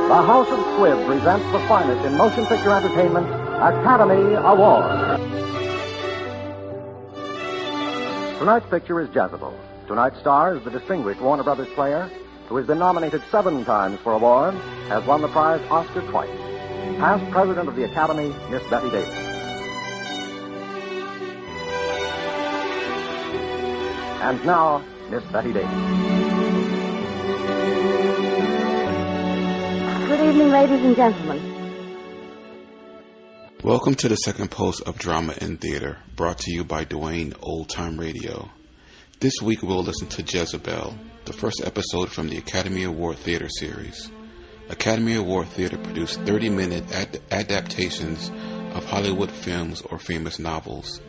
The House of Squibb presents the finest in motion picture entertainment, Academy Award. Tonight's picture is Jezebel. Tonight's star is the distinguished Warner Brothers player who has been nominated 7 times for awards, has won the prize Oscar twice. Past president of the Academy, Miss Betty Davis. And now, Miss Betty Davis. Good evening, ladies and gentlemen. Welcome to the second post of Drama in Theater, brought to you by Dwayne Old Time Radio. This week we'll listen to Jezebel, the first episode from the Academy Award Theater series. Academy Award Theater produced 30-minute adaptations of Hollywood films or famous novels.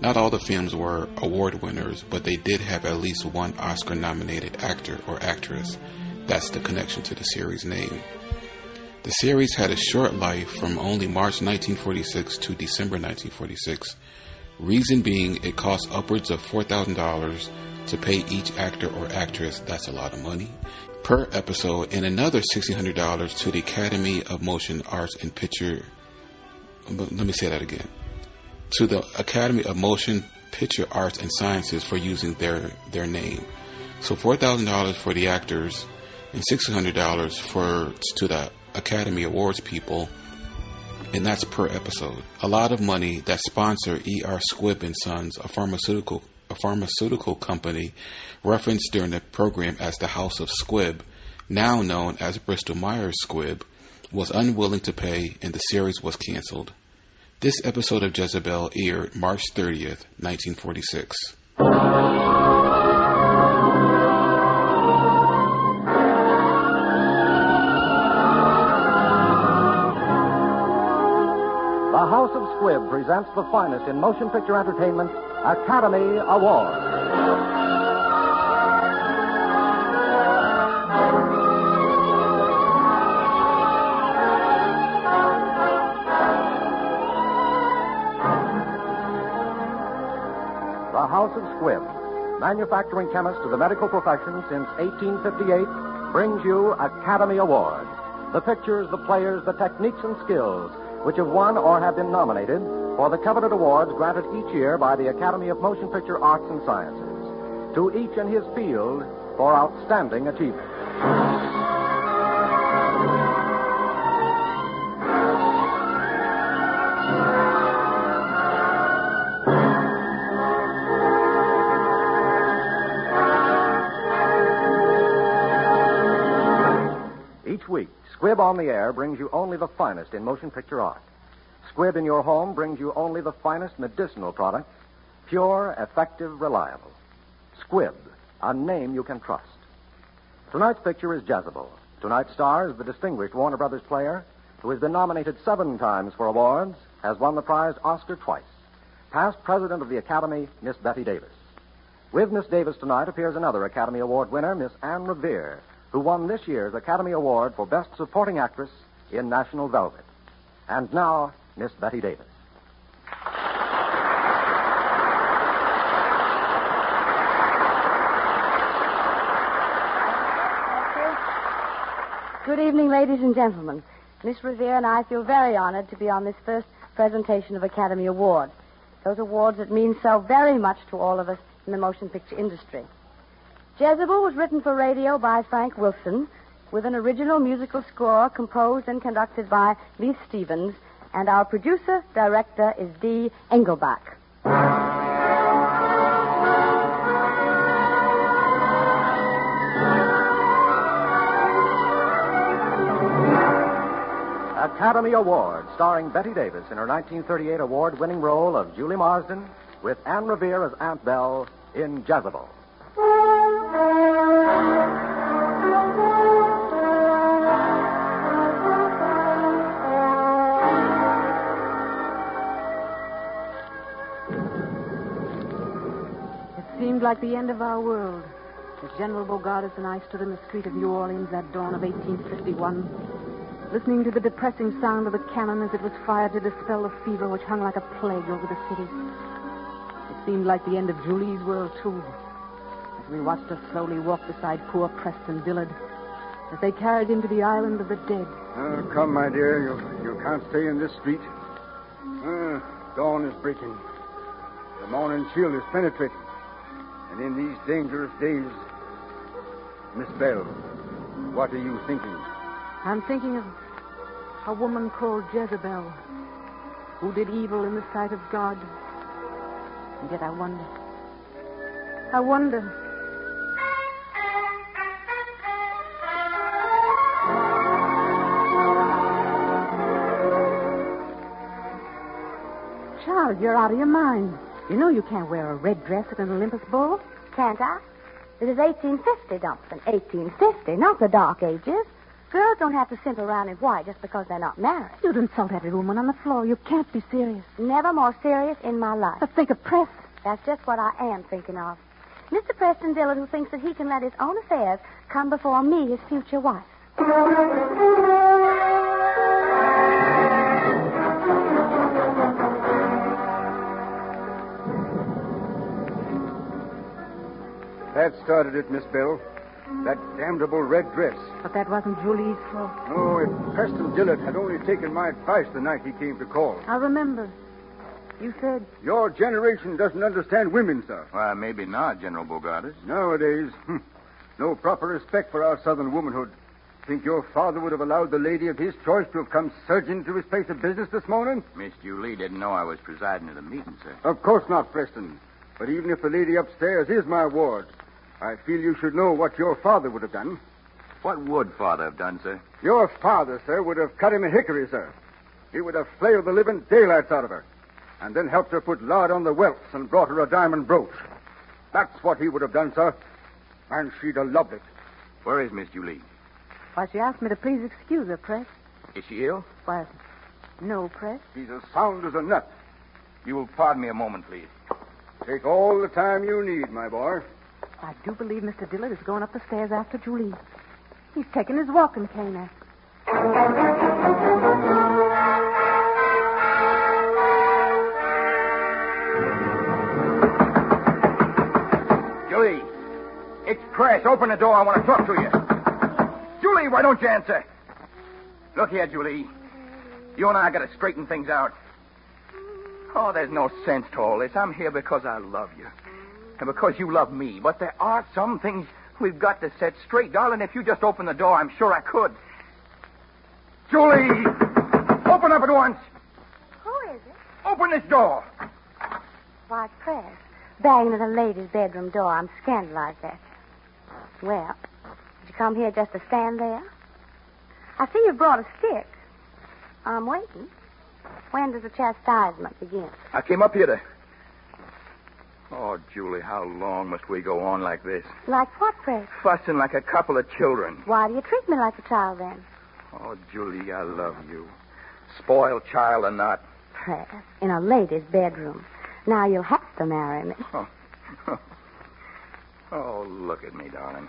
Not all the films were award winners, but they did have at least one Oscar-nominated actor or actress. That's the connection to the series name. The series had a short life from only March 1946 to December 1946. Reason being, it cost upwards of $4,000 to pay each actor or actress, that's a lot of money, per episode, and another $1,600 to the Academy of Motion Arts and Picture. Let me say that again. To the Academy of Motion Picture Arts and Sciences for using their name. So $4,000 for the actors and $600 to the Academy Awards people, and that's per episode. A lot of money that sponsor E.R. Squibb and Sons, a pharmaceutical company referenced during the program as the House of Squibb, now known as Bristol Myers Squibb, was unwilling to pay, and the series was canceled. This episode of Jezebel aired March 30th, 1946. The House of Squibb presents the finest in motion picture entertainment, Academy Award. The House of Squibb, manufacturing chemist of the medical profession since 1858, brings you Academy Awards. The pictures, the players, the techniques and skills which have won or have been nominated for the coveted awards granted each year by the Academy of Motion Picture Arts and Sciences, to each in his field for outstanding achievement. Each week, Squibb on the Air brings you only the finest in motion picture art. Squibb in your home brings you only the finest medicinal products, pure, effective, reliable. Squibb, a name you can trust. Tonight's picture is Jezebel. Tonight's star is the distinguished Warner Brothers player who has been nominated 7 times for awards, has won the prize Oscar twice. Past president of the Academy, Miss Betty Davis. With Miss Davis tonight appears another Academy Award winner, Miss Anne Revere, who won this year's Academy Award for Best Supporting Actress in National Velvet. And now, Miss Betty Davis. Good evening, ladies and gentlemen. Miss Revere and I feel very honored to be on this first presentation of Academy Awards. Those awards that mean so very much to all of us in the motion picture industry. Jezebel was written for radio by Frank Wilson, with an original musical score composed and conducted by Lee Stevens, and our producer-director is Dee Engelbach. Academy Award, starring Betty Davis in her 1938 award-winning role of Julie Marsden, with Anne Revere as Aunt Belle in Jezebel. It seemed like the end of our world as General Bogardus and I stood in the street of New Orleans that dawn of 1851, listening to the depressing sound of the cannon as it was fired to dispel the fever which hung like a plague over the city. It seemed like the end of Julie's world, too, as we watched her slowly walk beside poor Preston Dillard, as they carried him to the island of the dead. Come, my dear. You can't stay in this street. Dawn is breaking. The morning chill is penetrating. And in these dangerous days, Miss Bell, what are you thinking? I'm thinking of a woman called Jezebel, who did evil in the sight of God. And yet I wonder. Child, you're out of your mind. You know you can't wear a red dress at an Olympus ball. Can't I? It is 1850, Dumpson. 1850, not the Dark Ages. Girls don't have to simp around in white just because they're not married. You'd insult every woman on the floor. You can't be serious. Never more serious in my life. But think of Press. That's just what I am thinking of. Mr. Preston Dillard, who thinks that he can let his own affairs come before me, his future wife. That started it, Miss Bell. That damnable red dress. But that wasn't Julie's fault. Oh, if Preston Dillard had only taken my advice the night he came to call. I remember. You said... Your generation doesn't understand women, sir. Well, maybe not, General Bogardus. Nowadays, no proper respect for our southern womanhood. Think your father would have allowed the lady of his choice to have come surging to his place of business this morning? Miss Julie didn't know I was presiding at the meeting, sir. Of course not, Preston. But even if the lady upstairs is my ward, I feel you should know what your father would have done. What would Father have done, sir? Your father, sir, would have cut him a hickory, sir. He would have flailed the living daylights out of her, and then helped her put lard on the welts and brought her a diamond brooch. That's what he would have done, sir. And she'd have loved it. Where is Miss Julie? Why, she asked me to please excuse her, Press. Is she ill? Why, no, Press. She's as sound as a nut. You will pardon me a moment, please. Take all the time you need, my boy. I do believe Mr. Dillard is going up the stairs after Julie. He's taking his walking cane after. Julie, it's Press. Open the door. I want to talk to you. Julie, why don't you answer? Look here, Julie. You and I got to straighten things out. Oh, there's no sense to all this. I'm here because I love you. And because you love me. But there are some things we've got to set straight. Darling, if you just open the door, I'm sure I could. Julie! Open up at once! Who is it? Open this door! Why, Press. Banging at a lady's bedroom door. I'm scandalized at you. Well, did you come here just to stand there? I see you brought a stick. I'm waiting. When does the chastisement begin? I came up here to... Oh, Julie, how long must we go on like this? Like what, Press? Fussing like a couple of children. Why do you treat me like a child, then? Oh, Julie, I love you. Spoiled child or not. Press, in a lady's bedroom. Now you'll have to marry me. Oh, look at me, darling.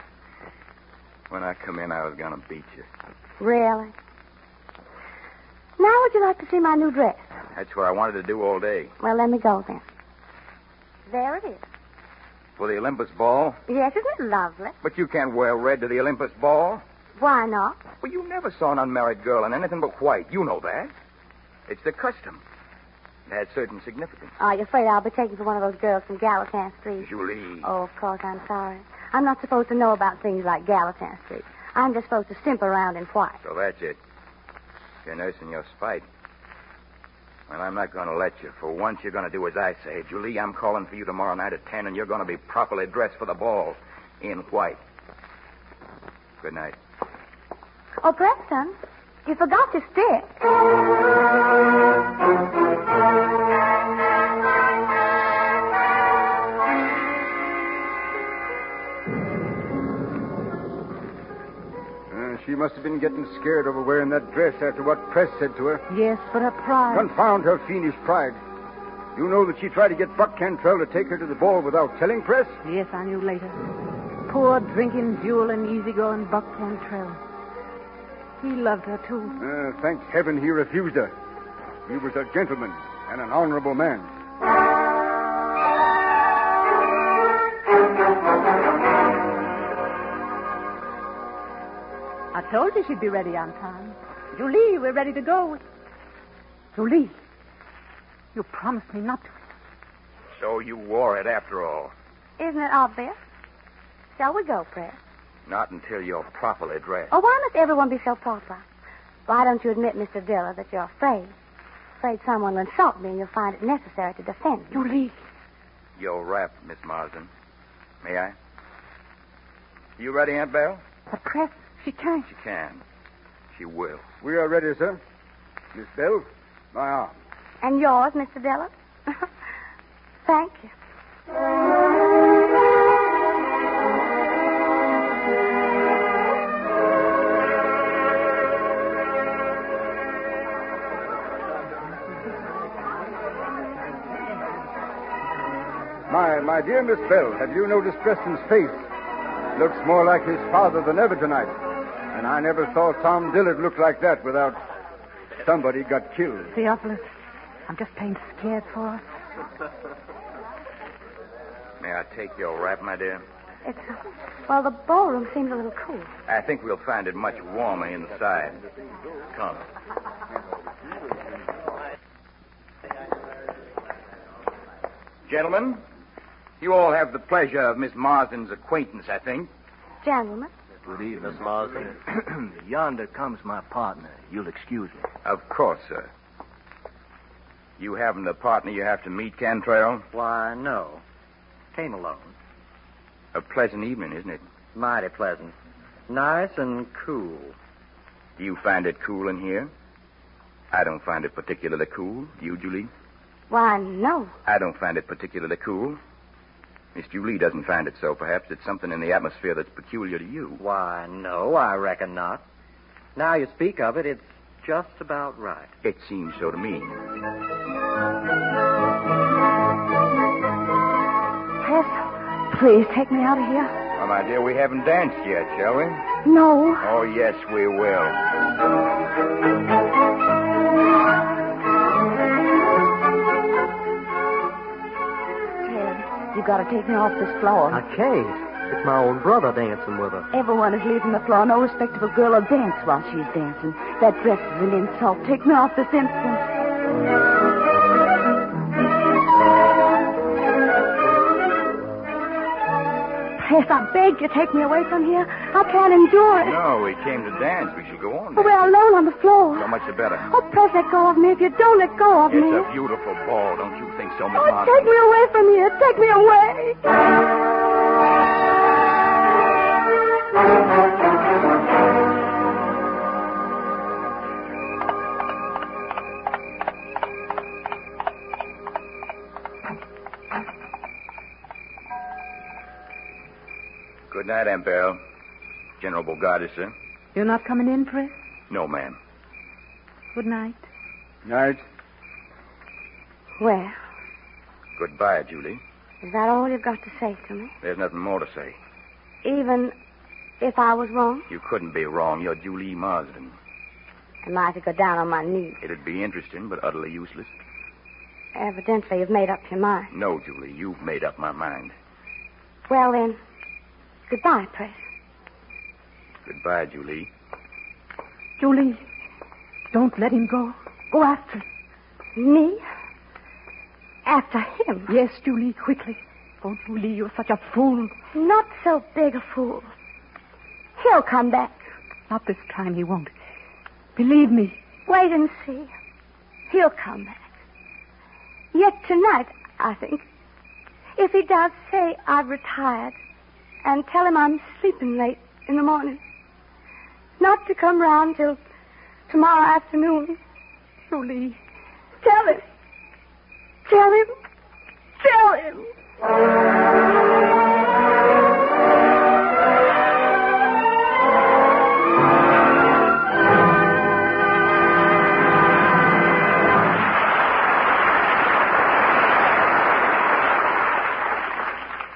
When I come in, I was going to beat you. Really? Now would you like to see my new dress? That's what I wanted to do all day. Well, let me go then. There it is. For the Olympus ball? Yes, isn't it lovely? But you can't wear red to the Olympus ball. Why not? Well, you never saw an unmarried girl in anything but white. You know that. It's the custom. It has certain significance. Are you afraid I'll be taken for one of those girls from Gallatin Street? Julie. Oh, of course, I'm sorry. I'm not supposed to know about things like Gallatin Street. I'm just supposed to simp around in white. So that's it. You're nursing your spite. Well, I'm not going to let you. For once, you're going to do as I say. Julie, I'm calling for you tomorrow night at 10, and you're going to be properly dressed for the ball in white. Good night. Oh, Preston, you forgot your stick. She must have been getting scared over wearing that dress after what Press said to her. Yes, but her pride. Confound her fiendish pride. You know that she tried to get Buck Cantrell to take her to the ball without telling Press? Yes, I knew later. Poor drinking, dueling, easygoing Buck Cantrell. He loved her, too. Thank heaven he refused her. He was a gentleman and an honorable man. I told you she'd be ready on time. Julie, we're ready to go. Julie, you promised me not to. So you wore it after all. Isn't it obvious? Shall we go, Press? Not until you're properly dressed. Oh, why must everyone be so proper? Why don't you admit, Mr. Diller, that you're afraid? Afraid someone will insult me and you'll find it necessary to defend me. Julie. You're wrapped, Miss Marsden. May I? You ready, Aunt Belle? But Press, she can't. She can. She will. We are ready, sir. Miss Bell, my arm. And yours, Mr. Diller? Thank you. My dear Miss Bell, have you noticed Preston's face? Looks more like his father than ever tonight. And I never saw Tom Dillard look like that without somebody got killed. Theophilus, I'm just plain scared for us. May I take your wrap, my dear? Well, the ballroom seems a little cool. I think we'll find it much warmer inside. Come. Gentlemen, you all have the pleasure of Miss Marsden's acquaintance, I think. Gentlemen. Good evening, Miss Marsden. Yonder comes my partner. You'll excuse me. Of course, sir. You haven't a partner you have to meet, Cantrell? Why, no. Came alone. A pleasant evening, isn't it? Mighty pleasant. Nice and cool. Do you find it cool in here? I don't find it particularly cool. Do you, Julie? Why, no. I don't find it particularly cool. Miss Julie doesn't find it so. Perhaps it's something in the atmosphere that's peculiar to you. Why, no, I reckon not. Now you speak of it, it's just about right. It seems so to me. Press, please take me out of here. Well, my dear, we haven't danced yet, shall we? No. Oh, yes, we will. You've got to take me off this floor. I can't. It's my own brother dancing with her. Everyone is leaving the floor. No respectable girl will dance while she's dancing. That dress is an insult. Take me off this instant. Press, I beg you, take me away from here. I can't endure it. No, we came to dance. We shall go on. Oh, we're alone on the floor. So much the better. Oh, Press, let go of me. If you don't let go of me. It's a beautiful ball, don't you think so, Miss Oh, Marsden? take me away from here. Take me away. Good night, Aunt Belle. General Bogardus, sir. You're not coming in, Press? No, ma'am. Good night. Night. Well, Goodbye, Julie. is that all you've got to say to me? There's nothing more to say. Even if I was wrong? You couldn't be wrong. You're Julie Marsden. Am I to go down on my knees? It'd be interesting, but utterly useless. Evidently, you've made up your mind. No, Julie, you've made up my mind. Well, then, goodbye, Press. Goodbye, Julie. Julie, don't let him go. Go after him. Me? After him? Yes, Julie, quickly. Oh, Julie, you're such a fool. Not so big a fool. He'll come back. Not this time, he won't. Believe me. Wait and see. He'll come back. Yet tonight, I think. If he does, say I've retired. And tell him I'm sleeping late in the morning. Not to come round till tomorrow afternoon. Julie. Tell him. Tell him. Tell him.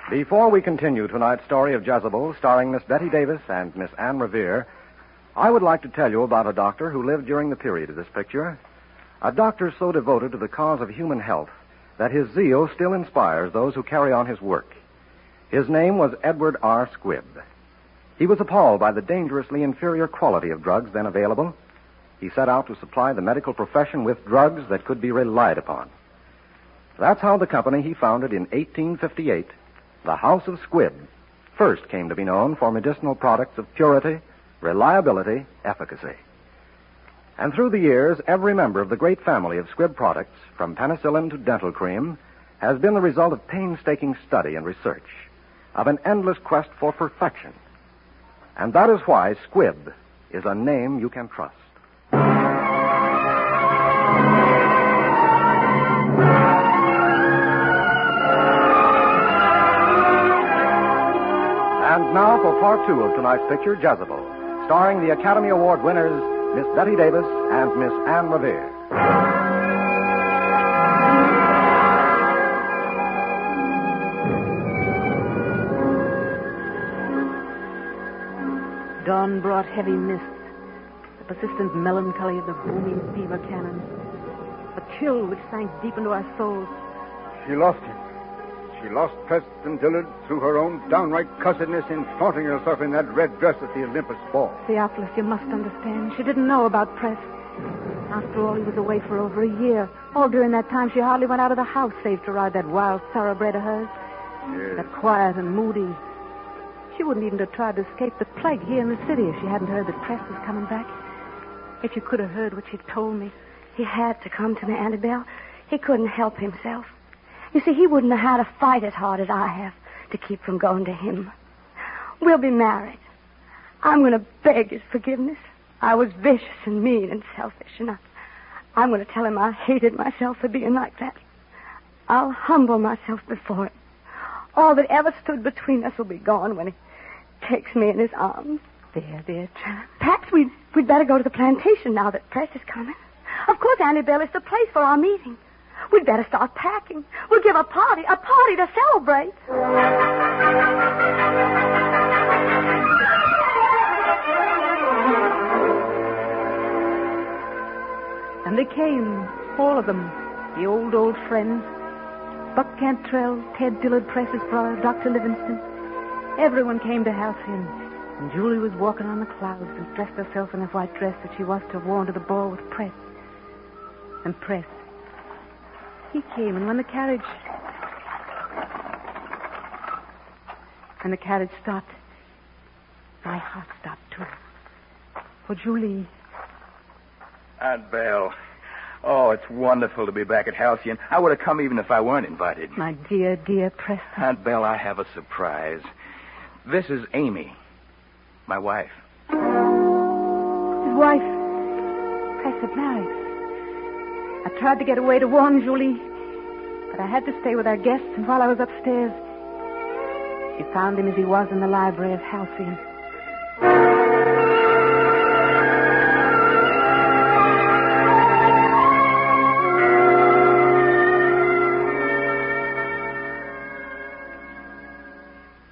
Before we continue tonight's story of Jezebel, starring Miss Betty Davis and Miss Anne Revere, I would like to tell you about a doctor who lived during the period of this picture. A doctor so devoted to the cause of human health that his zeal still inspires those who carry on his work. His name was Edward R. Squibb. He was appalled by the dangerously inferior quality of drugs then available. He set out to supply the medical profession with drugs that could be relied upon. That's how the company he founded in 1858, the House of Squibb, first came to be known for medicinal products of purity, reliability, efficacy. And through the years, every member of the great family of Squibb products, from penicillin to dental cream, has been the result of painstaking study and research, of an endless quest for perfection. And that is why Squibb is a name you can trust. And now for part 2 of tonight's picture, Jezebel, starring the Academy Award winners, Miss Betty Davis and Miss Anne Revere. Dawn brought heavy mists, the persistent melancholy of the booming fever cannon, a chill which sank deep into our souls. She lost him. She lost Preston Dillard through her own downright cussedness in flaunting herself in that red dress at the Olympus ball. Theophilus, you must understand. She didn't know about Press. After all, he was away for over a year. All during that time, she hardly went out of the house save to ride that wild thoroughbred of hers. Yes. That quiet and moody. She wouldn't even have tried to escape the plague here in the city if she hadn't heard that Press was coming back. If you could have heard what she told me. He had to come to me, Annabelle. He couldn't help himself. You see, he wouldn't have had to fight as hard as I have to keep from going to him. We'll be married. I'm going to beg his forgiveness. I was vicious and mean and selfish, and I'm going to tell him I hated myself for being like that. I'll humble myself before him. All that ever stood between us will be gone when he takes me in his arms. There, child. Perhaps we'd better go to the plantation now that Press is coming. Of course, Annabelle, is the place for our meeting. We'd better start packing. We'll give a party to celebrate. And they came, all of them, the old friends. Buck Cantrell, Ted Dillard, Press's brother, Dr. Livingston. Everyone came to Halcyon. And Julie was walking on the clouds and dressed herself in a white dress that she was to have worn to the ball with Press. And Press. He came, and when the carriage stopped, my heart stopped, too. For Julie. Aunt Belle. Oh, it's wonderful to be back at Halcyon. I would have come even if I weren't invited. My dear Preston. Aunt Belle, I have a surprise. This is Amy, my wife. His wife. Press had married. I tried to get away to warn Julie, but I had to stay with our guests, and while I was upstairs, she found him as he was in the library of Halcyon.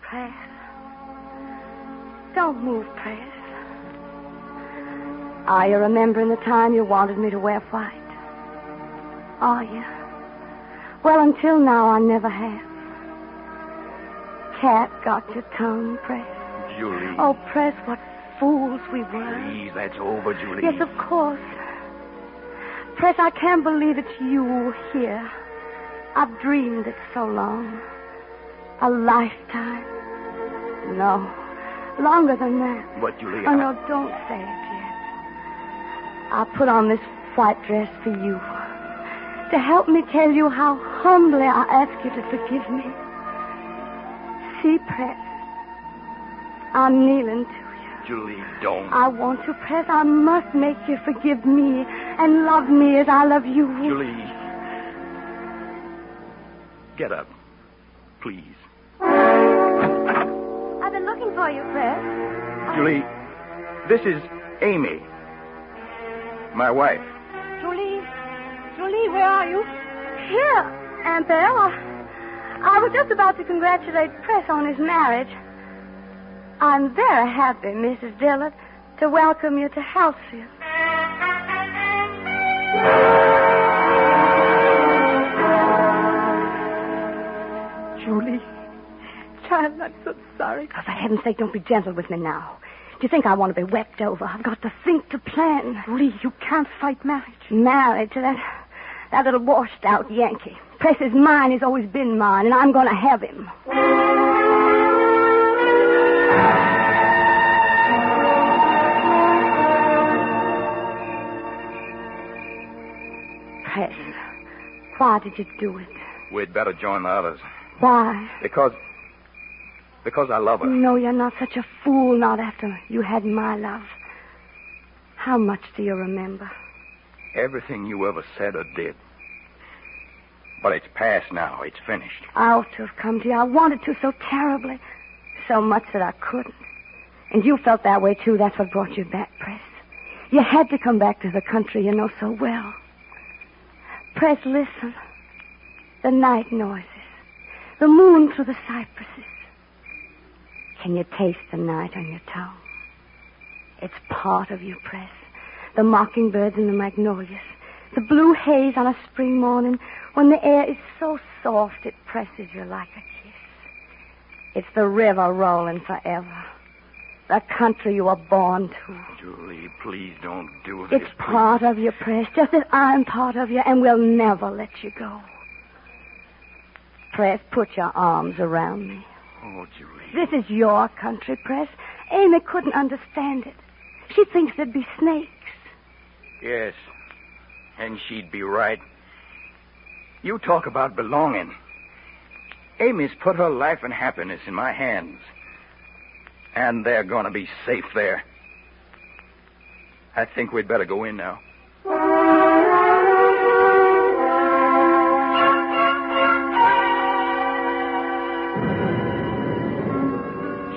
Press. Don't move, Press. Are you remembering the time you wanted me to wear white? Are you? Well, until now, I never have. Cat got your tongue, Press. Julie. Oh, Press, what fools we were. Please, that's over, Julie. Yes, of course. Press, I can't believe it's you here. I've dreamed it so long. A lifetime. No, longer than that. What, Julie? Oh, no, don't say it yet. I put on this white dress for you. To help me tell you how humbly I ask you to forgive me. See, Press. I'm kneeling to you. Julie, don't. I want to, Press. I must make you forgive me and love me as I love you. Julie. Get up. Please. I've been looking for you, Press. Julie, this is Amy, my wife. Julie, where are you? Here, Aunt Belle. I was just about to congratulate Press on his marriage. I'm very happy, Mrs. Dillard, to welcome you to Halcyon. Julie, child, I'm so sorry. sorry. Oh, for heaven's sake, don't be gentle with me now. Do you think I want to be wept over? I've got to think, to plan. Lee, you can't fight marriage. Married to that little washed-out Yankee. Press is mine. He's always been mine, and I'm going to have him. Press, why did you do it? We'd better join the others. Why? Because I love her. No, you're not such a fool, not after you had my love. How much do you remember? Everything you ever said or did. But it's past now. It's finished. I ought to have come to you. I wanted to so terribly. So much that I couldn't. And you felt that way, too. That's what brought you back, Press. You had to come back to the country you know so well. Press, listen. The night noises. The moon through the cypresses. Can you taste the night on your tongue? It's part of you, Press. The mockingbirds and the magnolias. The blue haze on a spring morning when the air is so soft it presses you like a kiss. It's the river rolling forever. The country you were born to. Julie, please don't do this. It's part of you, Press, just as I'm part of you, and we'll never let you go. Press, put your arms around me. Oh, Julie. This is your country, Press. Amy couldn't understand it. She thinks there'd be snakes. Yes, and she'd be right. You talk about belonging. Amy's put her life and happiness in my hands. And they're going to be safe there. I think we'd better go in now.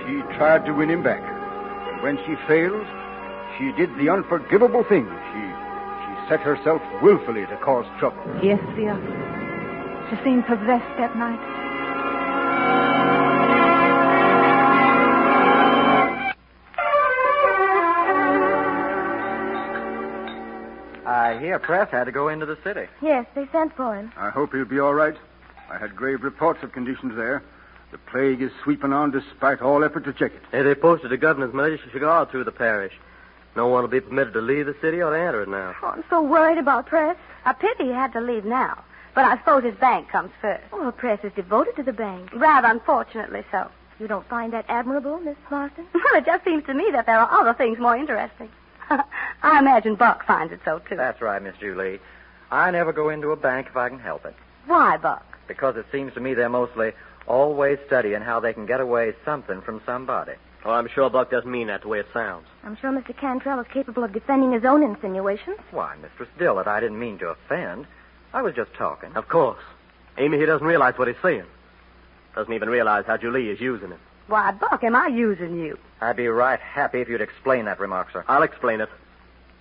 She tried to win him back. And when she failed, she did the unforgivable thing. She set herself willfully to cause trouble. Yes, dear. She seemed possessed that night. I hear Press had to go into the city. Yes, they sent for him. I hope he'll be all right. I had grave reports of conditions there. The plague is sweeping on despite all effort to check it. Hey, they posted a governor's militia guard through the parish. No one will be permitted to leave the city or to enter it now. Oh, I'm so worried about Press. A pity he had to leave now. But I suppose his bank comes first. Well, Press is devoted to the bank. Rather unfortunately so. You don't find that admirable, Miss Marston? Well, it just seems to me that there are other things more interesting. I imagine Buck finds it so, too. That's right, Miss Julie. I never go into a bank if I can help it. Why, Buck? Because it seems to me they're mostly always studying how they can get away something from somebody. Well, I'm sure Buck doesn't mean that the way it sounds. I'm sure Mr. Cantrell is capable of defending his own insinuations. Why, Mistress Dillard, I didn't mean to offend. I was just talking. Of course. Amy, he doesn't realize what he's saying. Doesn't even realize how Julie is using him. Why, Buck, am I using you? I'd be right happy if you'd explain that remark, sir. I'll explain it.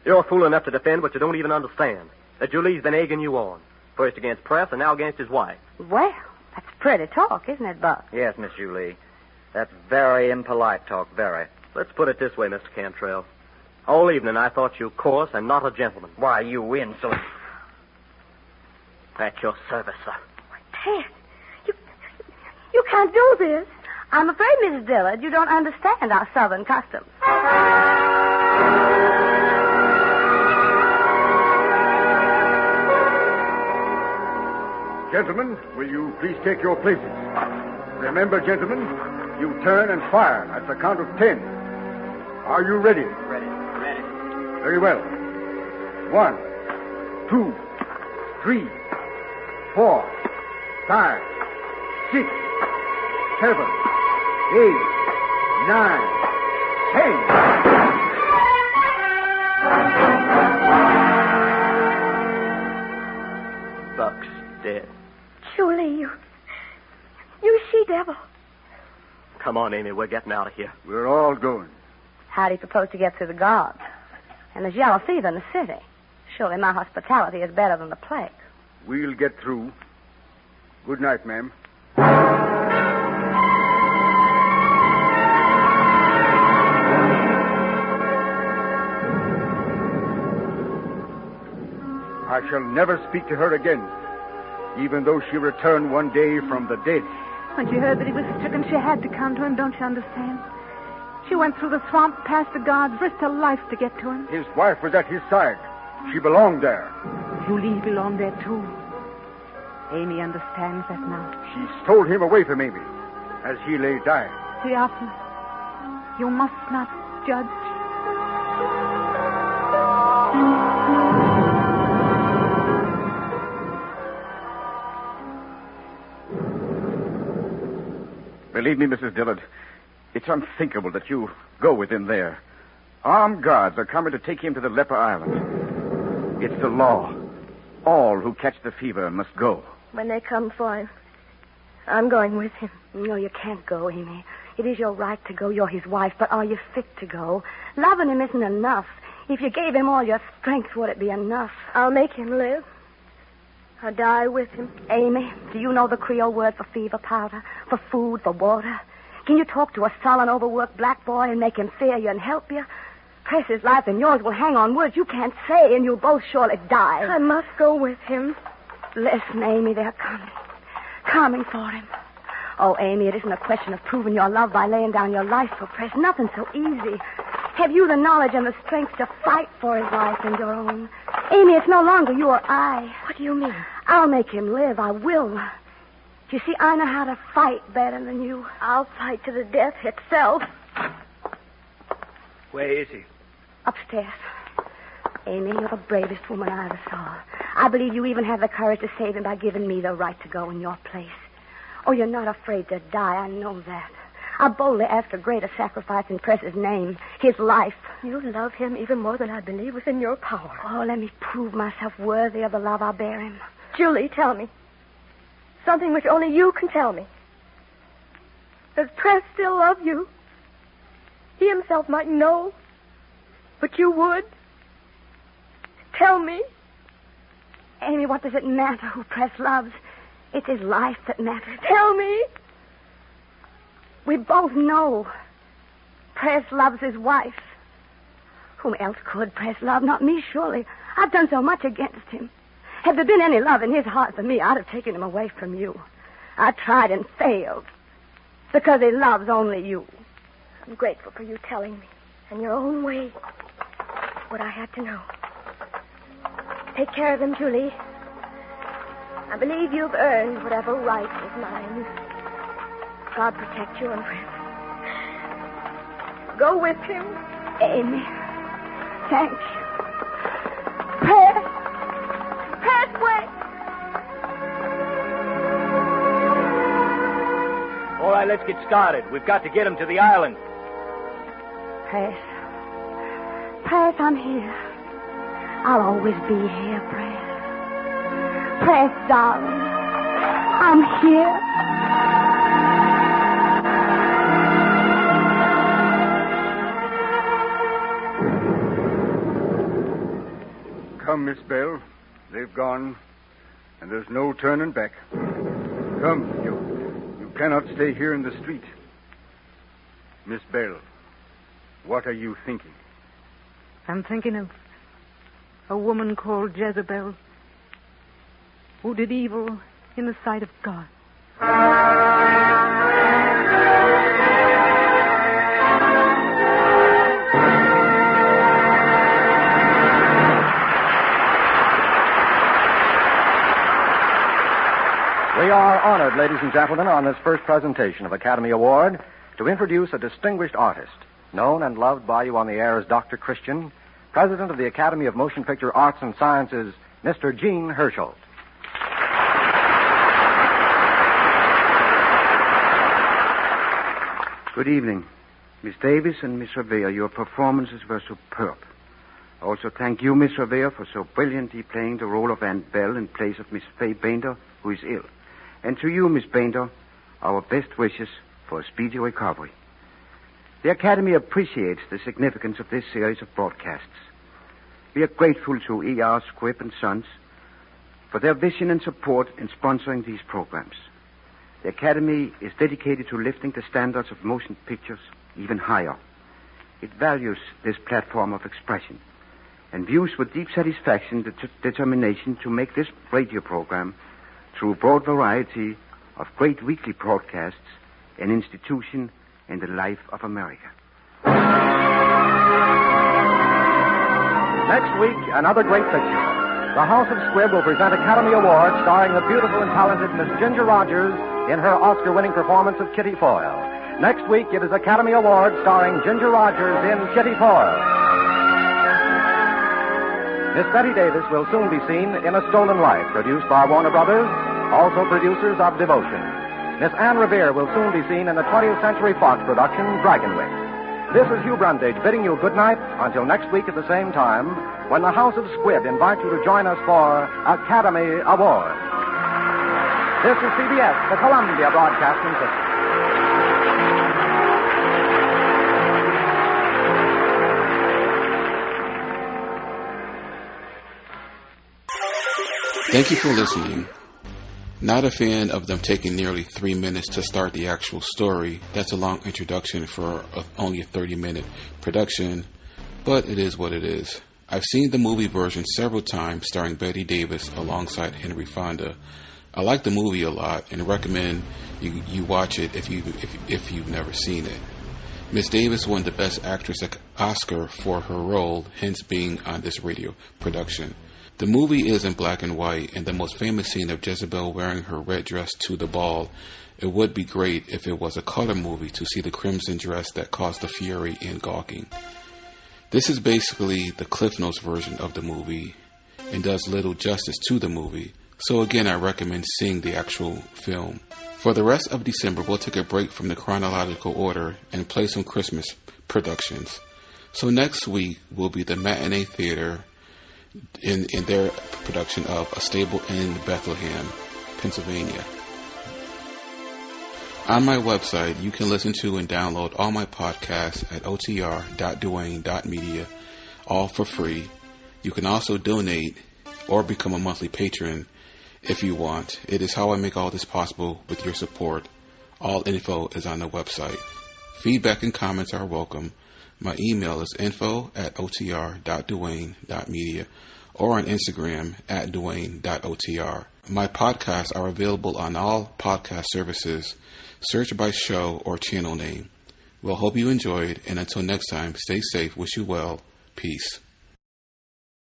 You're fool enough to defend what you don't even understand. That Julie's been egging you on. First against Press and now against his wife. Well, that's pretty talk, isn't it, Buck? Yes, Miss Julie. That's very impolite talk, very. Let's put it this way, Mr. Cantrell. All evening I thought you coarse and not a gentleman. Why, you insolent... At your service, sir. Ted, you can't do this. I'm afraid, Mrs. Dillard, you don't understand our Southern customs. Gentlemen, will you please take your places? Remember, gentlemen, you turn and fire at the count of 10. Are you ready? Ready. Very well. 1, 2, 3, 4, 5, 6, 7, 8, 9, 10. Buck's dead. Julie, you she-devil. Come on, Amy, we're getting out of here. We're all going. How do you propose to get through the guards? And there's yellow fever in the city. Surely my hospitality is better than the plague. We'll get through. Good night, ma'am. I shall never speak to her again, even though she return one day from the dead. When she heard that he was stricken, she had to come to him, don't you understand? She went through the swamp, past the guards, risked her life to get to him. His wife was at his side. She belonged there. Julie belonged there, too. Amy understands that now. She stole him away from Amy as he lay dying. Theophilus, you must not judge. Believe me, Mrs. Dillard, it's unthinkable that you go with him there. Armed guards are coming to take him to the Leper Island. It's the law. All who catch the fever must go. When they come for him, I'm going with him. No, you can't go, Amy. It is your right to go. You're his wife, but are you fit to go? Loving him isn't enough. If you gave him all your strength, would it be enough? I'll make him live. I'll die with him. Amy, do you know the Creole word for fever powder, for food, for water? Can you talk to a sullen, overworked black boy and make him fear you and help you? Press's life and yours will hang on words you can't say, and you'll both surely die. I must go with him. Listen, Amy, they're coming. Coming for him. Oh, Amy, it isn't a question of proving your love by laying down your life for Press. Nothing so easy. Have you the knowledge and the strength to fight for his life and your own? Amy, it's no longer you or I. What do you mean? I'll make him live. I will. You see, I know how to fight better than you. I'll fight to the death itself. Where is he? Upstairs. Amy, you're the bravest woman I ever saw. I believe you even have the courage to save him by giving me the right to go in your place. Oh, you're not afraid to die. I know that. I boldly ask a greater sacrifice in Press's name, his life. You love him even more than I believe was in your power. Oh, let me prove myself worthy of the love I bear him. Julie, tell me. Something which only you can tell me. Does Press still love you? He himself might know, but you would. Tell me. Amy, what does it matter who Press loves? It's his life that matters. Tell me. We both know Press loves his wife. Whom else could Press love? Not me, surely. I've done so much against him. Had there been any love in his heart for me, I'd have taken him away from you. I tried and failed. Because he loves only you. I'm grateful for you telling me, in your own way, what I had to know. Take care of him, Julie. I believe you've earned whatever right is mine. God protect you and Press. Go with him. Amy, thank you. Press! Press, wait! All right, let's get started. We've got to get him to the island. Press. Press, I'm here. I'll always be here, Press. Press, darling. I'm here. Come, Miss Bell. They've gone, and there's no turning back. Come, you cannot stay here in the street. Miss Bell, what are you thinking? I'm thinking of a woman called Jezebel who did evil in the sight of God. We are honored, ladies and gentlemen, on this first presentation of Academy Award to introduce a distinguished artist, known and loved by you on the air as Dr. Christian, President of the Academy of Motion Picture Arts and Sciences, Mr. Gene Hersholt. Good evening. Miss Davis and Miss Revere, your performances were superb. I also thank you, Miss Revere, for so brilliantly playing the role of Aunt Bell in place of Miss Fay Bainter, who is ill. And to you, Miss Bainter, our best wishes for a speedy recovery. The Academy appreciates the significance of this series of broadcasts. We are grateful to E.R. Squibb and Sons for their vision and support in sponsoring these programs. The Academy is dedicated to lifting the standards of motion pictures even higher. It values this platform of expression and views with deep satisfaction the determination to make this radio program, through broad variety of great weekly broadcasts, an institution in the life of America. Next week, another great picture. The House of Squibb will present Academy Award starring the beautiful and talented Miss Ginger Rogers in her Oscar-winning performance of Kitty Foyle. Next week, it is Academy Award starring Ginger Rogers in Kitty Foyle. Miss Betty Davis will soon be seen in A Stolen Life, produced by Warner Brothers, also producers of Devotion. Miss Anne Revere will soon be seen in the 20th Century Fox production, Dragonwick. This is Hugh Brundage bidding you good night until next week at the same time, when the House of Squibb invites you to join us for Academy Award. This is CBS, the Columbia Broadcasting System. Thank you for listening. Not a fan of them taking nearly 3 minutes to start the actual story. That's a long introduction for only a 30-minute production, but it is what it is. I've seen the movie version several times starring Betty Davis alongside Henry Fonda. I like the movie a lot and recommend you watch it if you've never seen it. Miss Davis won the Best Actress Oscar for her role, hence being on this radio production. The movie is in black and white, and the most famous scene of Jezebel wearing her red dress to the ball. It would be great if it was a color movie to see the crimson dress that caused the fury in gawking. This is basically the Cliff Notes version of the movie and does little justice to the movie, so again I recommend seeing the actual film. For the rest of December, we'll take a break from the chronological order and play some Christmas productions. So next week will be the Matinee Theater in their production of A Stable in Bethlehem, Pennsylvania. On my website, you can listen to and download all my podcasts at otr.duane.media, all for free. You can also donate or become a monthly patron if you want. It is how I make all this possible with your support. All info is on the website. Feedback and comments are welcome. My email is info@otr.duane.media or on Instagram @duane.otr. My podcasts are available on all podcast services. Search by show or channel name. Well, hope you enjoyed, and until next time, stay safe. Wish you well. Peace.